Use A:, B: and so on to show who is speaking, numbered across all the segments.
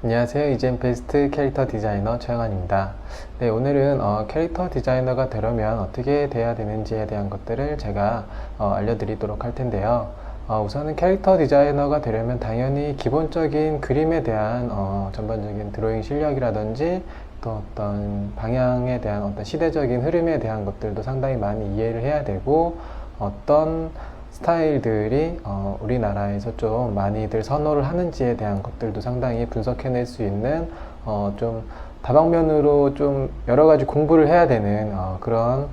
A: 안녕하세요. 이젠베스트 캐릭터 디자이너 최영환입니다. 네, 오늘은 캐릭터 디자이너가 되려면 어떻게 돼야 되는지에 대한 것들을 제가 알려드리도록 할 텐데요. 우선은 캐릭터 디자이너가 되려면 당연히 기본적인 그림에 대한 전반적인 드로잉 실력이라든지 또 어떤 방향에 대한 어떤 시대적인 흐름에 대한 것들도 상당히 많이 이해를 해야 되고, 어떤 스타일들이 우리나라에서 좀 많이들 선호를 하는지에 대한 것들도 상당히 분석해낼 수 있는 좀 다방면으로 좀 여러 가지 공부를 해야 되는 그런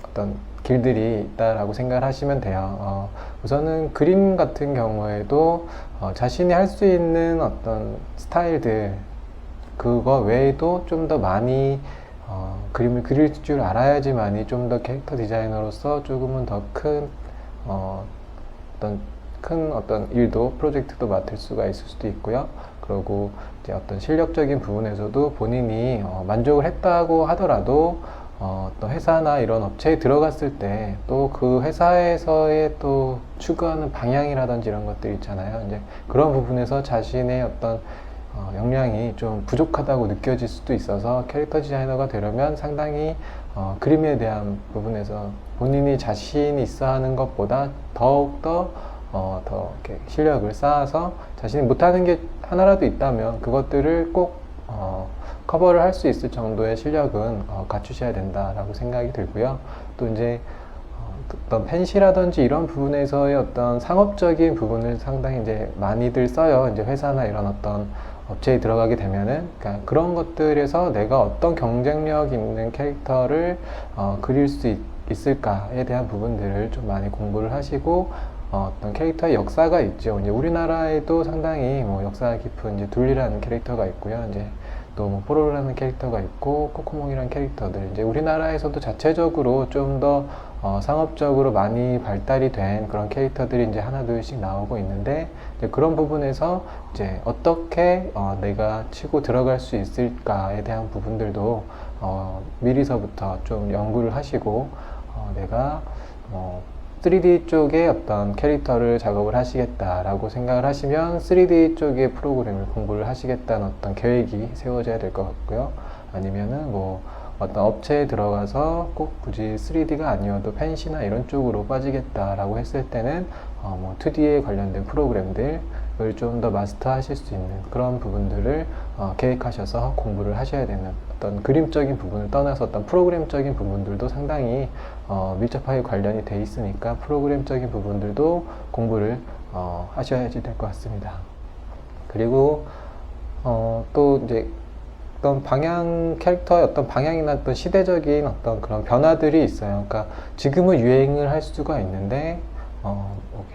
A: 어떤 길들이 있다라고 생각을 하시면 돼요. 우선은 그림 같은 경우에도 자신이 할 수 있는 어떤 스타일들, 그거 외에도 좀 더 많이 그림을 그릴 줄 알아야지만이 좀 더 캐릭터 디자이너로서 조금은 더 큰 어떤 일도, 프로젝트도 맡을 수가 있을 수도 있고요. 그리고 이제 어떤 실력적인 부분에서도 본인이 만족을 했다고 하더라도 어떤 회사나 이런 업체에 들어갔을 때 또 그 회사에서의 또 추구하는 방향이라든지 이런 것들 있잖아요. 이제 그런 부분에서 자신의 어떤 역량이 좀 부족하다고 느껴질 수도 있어서, 캐릭터 디자이너가 되려면 상당히 그림에 대한 부분에서 본인이 자신이 있어 하는 것보다 더욱더 더 이렇게 실력을 쌓아서 자신이 못하는 게 하나라도 있다면 그것들을 꼭 커버를 할 수 있을 정도의 실력은 갖추셔야 된다라고 생각이 들고요. 또 이제 어떤 펜시라든지 이런 부분에서의 어떤 상업적인 부분을 상당히 이제 많이들 써요. 이제 회사나 이런 어떤 업체에 들어가게 되면은, 그러니까 그런 것들에서 내가 어떤 경쟁력 있는 캐릭터를 그릴 수 있을까에 대한 부분들을 좀 많이 공부를 하시고, 어떤 캐릭터의 역사가 있죠. 이제 우리나라에도 상당히 뭐 역사 깊은 이제 둘리라는 캐릭터가 있고요. 이제 또 뭐 포로라는 캐릭터가 있고 코코몽이라는 캐릭터들, 이제 우리나라에서도 자체적으로 좀 더 상업적으로 많이 발달이 된 그런 캐릭터들이 이제 하나 둘씩 나오고 있는데, 이제 그런 부분에서 이제 어떻게 내가 치고 들어갈 수 있을까에 대한 부분들도 미리서부터 좀 연구를 하시고, 내가 3D 쪽에 어떤 캐릭터를 작업을 하시겠다라고 생각을 하시면 3D 쪽의 프로그램을 공부를 하시겠다는 어떤 계획이 세워져야 될 것 같고요. 아니면은 뭐 어떤 업체에 들어가서 꼭 굳이 3D가 아니어도 펜시나 이런 쪽으로 빠지겠다라고 했을 때는 뭐 2D에 관련된 프로그램들을 좀 더 마스터 하실 수 있는 그런 부분들을 계획하셔서 공부를 하셔야 되는, 어떤 그림적인 부분을 떠나서 어떤 프로그램적인 부분들도 상당히 밀접하게 관련이 돼 있으니까 프로그램적인 부분들도 공부를 하셔야지 될 것 같습니다. 그리고 또 이제 어떤 방향, 캐릭터의 어떤 방향이나 어떤 시대적인 어떤 그런 변화들이 있어요. 그러니까 지금은 유행을 할 수가 있는데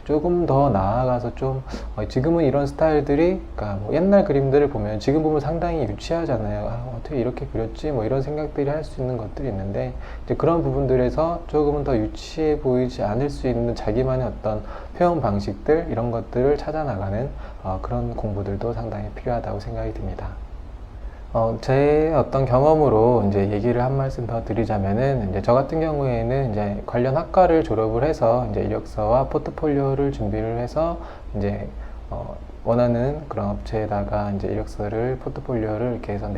A: 조금 더 나아가서 좀 지금은 이런 스타일들이, 그러니까 뭐 옛날 그림들을 보면 지금 보면 상당히 유치하잖아요. 어떻게 이렇게 그렸지? 뭐 이런 생각들이 할 수 있는 것들이 있는데, 이제 그런 부분들에서 조금은 더 유치해 보이지 않을 수 있는 자기만의 어떤 표현 방식들, 이런 것들을 찾아 나가는 그런 공부들도 상당히 필요하다고 생각이 듭니다. 제 어떤 경험으로 이제 얘기를 한 말씀 더 드리자면은, 이제 저 같은 경우에는 이제 관련 학과를 졸업을 해서 이제 이력서와 포트폴리오를 준비를 해서 이제 원하는 그런 업체에다가 이제 이력서를, 포트폴리오를 이렇게 해서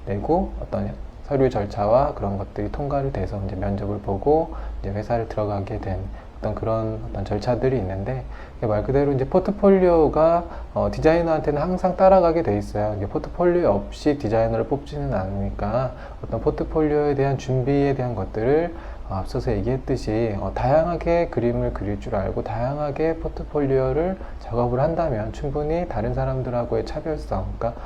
A: 내고 어떤 서류 절차와 그런 것들이 통과를 돼서 이제 면접을 보고 이제 회사를 들어가게 된 어떤 그런 어떤 절차들이 있는데, 말 그대로 이제 포트폴리오가 디자이너한테는 항상 따라가게 돼 있어요. 이게 포트폴리오 없이 디자이너를 뽑지는 않으니까 어떤 포트폴리오에 대한 준비에 대한 것들을 앞서서 얘기했듯이 다양하게 그림을 그릴 줄 알고 다양하게 포트폴리오를 작업을 한다면 충분히 다른 사람들하고의 차별성, 그러니까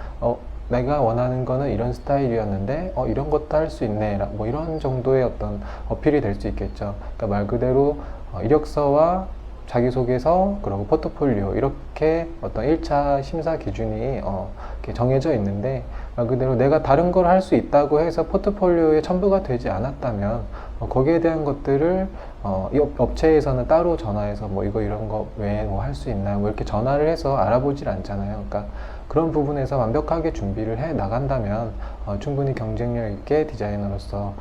A: 내가 원하는 거는 이런 스타일이었는데 이런 것도 할 수 있네, 뭐 이런 정도의 어떤 어필이 될 수 있겠죠. 그러니까 말 그대로 이력서와 자기소개서, 그리고 포트폴리오, 이렇게 어떤 1차 심사 기준이 이렇게 정해져 있는데, 말 그대로 내가 다른 걸 할 수 있다고 해서 포트폴리오에 첨부가 되지 않았다면 거기에 대한 것들을 이 업체에서는 따로 전화해서 뭐 이거 이런 거 외에 뭐 할 수 있나요? 뭐 이렇게 전화를 해서 알아보질 않잖아요. 그러니까 그런 부분에서 완벽하게 준비를 해 나간다면 충분히 경쟁력 있게 디자이너로서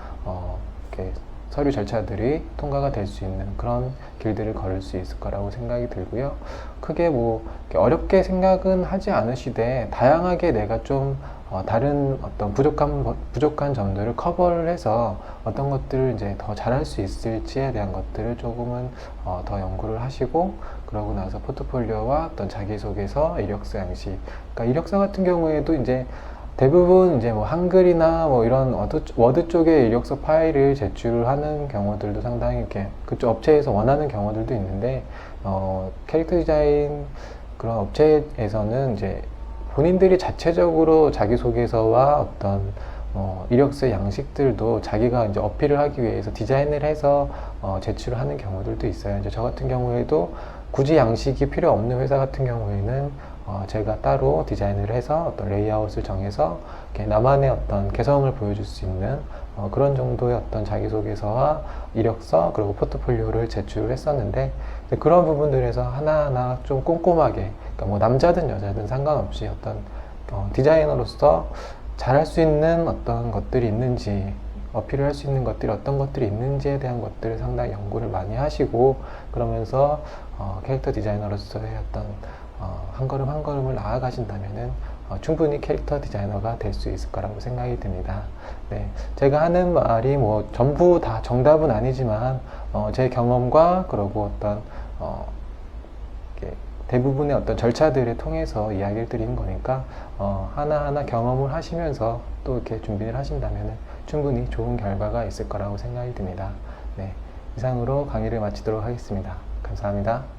A: 이렇게 서류 절차들이 통과가 될 수 있는 그런 길들을 걸을 수 있을 거라고 생각이 들고요. 크게 뭐 어렵게 생각은 하지 않으시되 다양하게 내가 좀 다른 어떤 부족한 점들을 커버를 해서 어떤 것들을 이제 더 잘할 수 있을지에 대한 것들을 조금은 더 연구를 하시고, 그러고 나서 포트폴리오와 어떤 자기소개서, 이력서 양식, 그러니까 이력서 같은 경우에도 이제 대부분 이제 뭐 한글이나 뭐 이런 워드 쪽의 이력서 파일을 제출을 하는 경우들도 상당히 이렇게 그쪽 업체에서 원하는 경우들도 있는데, 캐릭터 디자인 그런 업체에서는 이제 본인들이 자체적으로 자기소개서와 어떤 이력서의 양식들도 자기가 이제 어필을 하기 위해서 디자인을 해서 제출을 하는 경우들도 있어요. 이제 저 같은 경우에도 굳이 양식이 필요 없는 회사 같은 경우에는 제가 따로 디자인을 해서 어떤 레이아웃을 정해서 이렇게 나만의 어떤 개성을 보여줄 수 있는 그런 정도의 어떤 자기소개서와 이력서 그리고 포트폴리오를 제출을 했었는데, 그런 부분들에서 하나하나 좀 꼼꼼하게, 그러니까 뭐 남자든 여자든 상관없이 어떤 디자이너로서 잘할 수 있는 어떤 것들이 있는지, 어필을 할 수 있는 것들이 어떤 것들이 있는지에 대한 것들을 상당히 연구를 많이 하시고, 그러면서 캐릭터 디자이너로서의 어떤 한 걸음 한 걸음을 나아가신다면은 충분히 캐릭터 디자이너가 될 수 있을 거라고 생각이 듭니다. 네, 제가 하는 말이 뭐 전부 다 정답은 아니지만 제 경험과 그리고 어떤 대부분의 어떤 절차들을 통해서 이야기를 드리는 거니까 하나하나 경험을 하시면서 또 이렇게 준비를 하신다면 충분히 좋은 결과가 있을 거라고 생각이 듭니다. 네, 이상으로 강의를 마치도록 하겠습니다. 감사합니다.